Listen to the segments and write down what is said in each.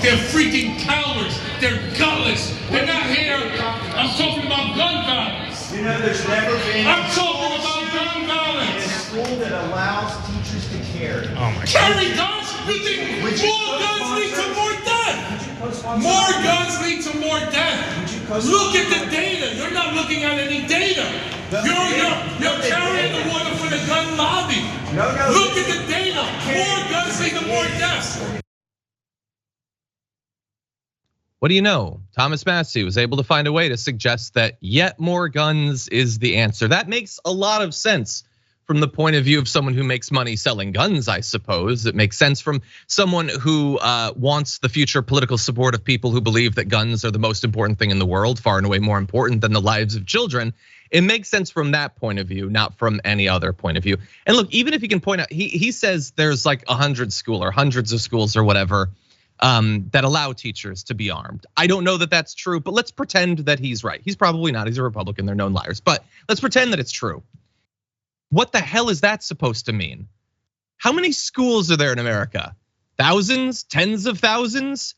They're freaking cowards. They're gutless. They're not here. I'm talking about gun violence. You know, there's never been. I'm talking about gun violence. In a school that allows teachers to carry. Oh my God. Carry guns? You think more guns lead to more death? More guns lead to more death. Look at the data. You're not looking at any data. You're carrying the water for the gun lobby. Look at the data. More guns lead to more deaths. What do you know? Thomas Massie was able to find a way to suggest that yet more guns is the answer. That makes a lot of sense from the point of view of someone who makes money selling guns, I suppose. It makes sense from someone who wants the future political support of people who believe that guns are the most important thing in the world, far and away more important than the lives of children. It makes sense from that point of view, not from any other point of view. And look, even if you can point out, he says there's like 100 schools or hundreds of schools or whatever that allow teachers to be armed. I don't know that that's true, but let's pretend that he's right. He's probably not, he's a Republican, they're known liars, but let's pretend that it's true. What the hell is that supposed to mean? How many schools are there in America? Thousands, tens of thousands?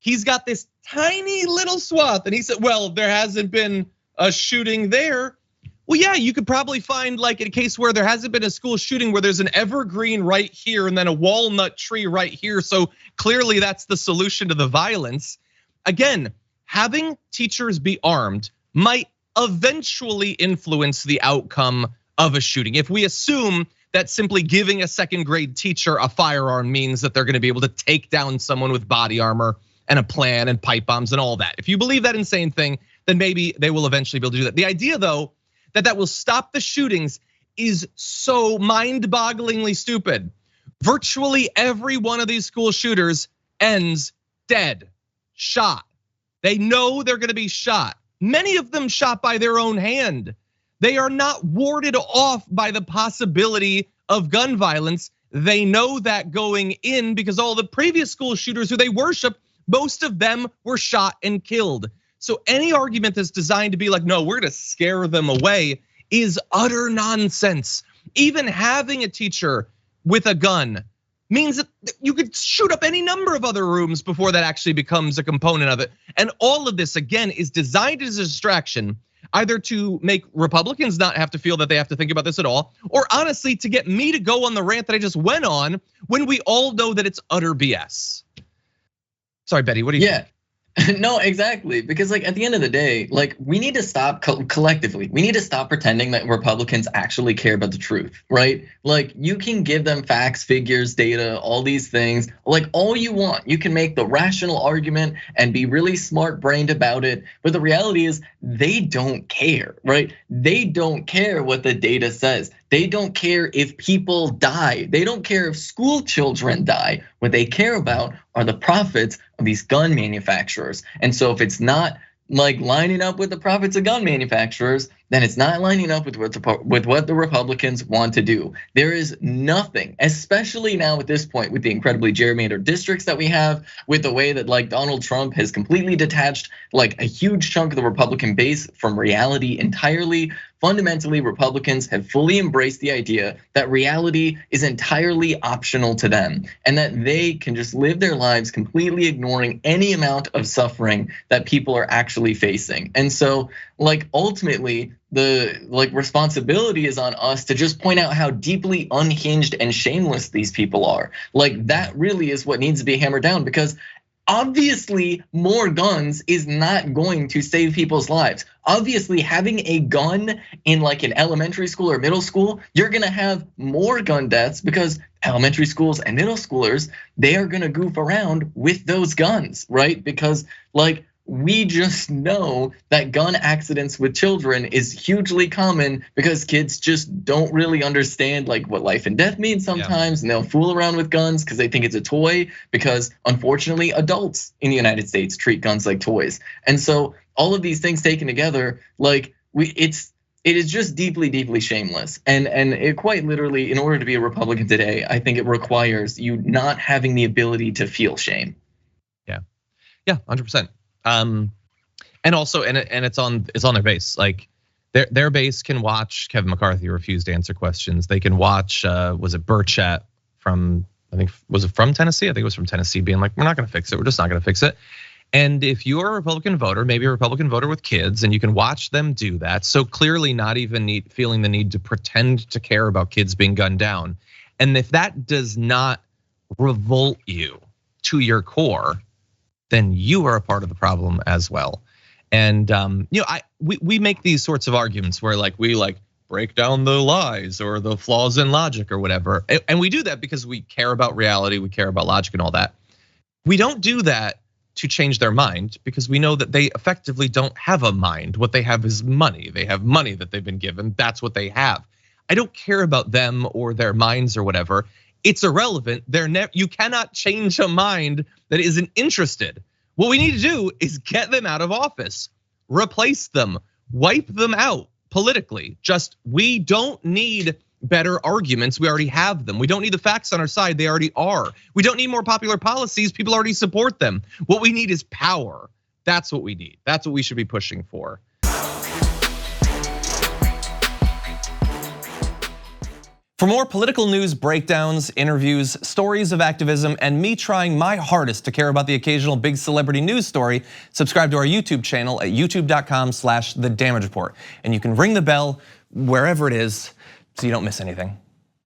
He's got this tiny little swath and he said, well, there hasn't been a shooting there. Well, yeah, you could probably find like a case where there hasn't been a school shooting where there's an evergreen right here and then a walnut tree right here. So clearly that's the solution to the violence. Again, having teachers be armed might eventually influence the outcome of a shooting. If we assume that simply giving a second grade teacher a firearm means that they're gonna be able to take down someone with body armor and a plan and pipe bombs and all that. If you believe that insane thing, then maybe they will eventually be able to do that. The idea though, that will stop the shootings is so mind-bogglingly stupid. Virtually every one of these school shooters ends dead, shot. They know they're gonna be shot. Many of them shot by their own hand. They are not warded off by the possibility of gun violence. They know that going in because all the previous school shooters who they worship, most of them were shot and killed. So any argument that's designed to be like, no, we're gonna scare them away is utter nonsense. Even having a teacher with a gun means that you could shoot up any number of other rooms before that actually becomes a component of it. And all of this, again, is designed as a distraction, either to make Republicans not have to feel that they have to think about this at all, or honestly to get me to go on the rant that I just went on when we all know that it's utter BS. Sorry, Betty, what do you think? No, exactly. Because like at the end of the day, like we need to stop collectively. We need to stop pretending that Republicans actually care about the truth, right? Like you can give them facts, figures, data, all these things, like all you want. You can make the rational argument and be really smart brained about it. But the reality is they don't care, right? They don't care what the data says. They don't care if people die. They don't care if school children die. What they care about are the profits of these gun manufacturers. And so if it's not like lining up with the profits of gun manufacturers, then it's not lining up with what the Republicans want to do. There is nothing, especially now at this point with the incredibly gerrymandered districts that we have, with the way that like Donald Trump has completely detached like a huge chunk of the Republican base from reality entirely. Fundamentally, Republicans have fully embraced the idea that reality is entirely optional to them and that they can just live their lives completely ignoring any amount of suffering that people are actually facing. And so like ultimately the like responsibility is on us to just point out how deeply unhinged and shameless these people are. Like that really is what needs to be hammered down, because obviously more guns is not going to save people's lives. Obviously having a gun in like an elementary school or middle school, you're gonna have more gun deaths because elementary schools and middle schoolers, they are gonna goof around with those guns, right? Because like we just know that gun accidents with children is hugely common because kids just don't really understand like what life and death means sometimes. And they'll fool around with guns because they think it's a toy, because unfortunately adults in the United States treat guns like toys. And so all of these things taken together, like it is just deeply, deeply shameless. And it quite literally, in order to be a Republican today, I think it requires you not having the ability to feel shame. Yeah, 100%. And also, and it's on their base. Like their base can watch Kevin McCarthy refuse to answer questions. They can watch, was it Burchett from I think, was it from Tennessee? I think it was from Tennessee, being like, we're not gonna fix it, we're just not gonna fix it. And if you're a Republican voter, maybe a Republican voter with kids, and you can watch them do that, so clearly not even feeling the need to pretend to care about kids being gunned down. And if that does not revolt you to your core, then you are a part of the problem as well. And we make these sorts of arguments where we break down the lies or the flaws in logic or whatever. And we do that because we care about reality, we care about logic and all that. We don't do that to change their mind, because we know that they effectively don't have a mind. What they have is money. They have money that they've been given. That's what they have. I don't care about them or their minds or whatever. It's irrelevant. You cannot change a mind that isn't interested. What we need to do is get them out of office, replace them, wipe them out politically. We don't need better arguments, we already have them. We don't need the facts on our side, they already are. We don't need more popular policies, people already support them. What we need is power. That's what we need. That's what we should be pushing for. For more political news, breakdowns, interviews, stories of activism, and me trying my hardest to care about the occasional big celebrity news story, subscribe to our YouTube channel at youtube.com/The Damage Report. And you can ring the bell wherever it is so you don't miss anything.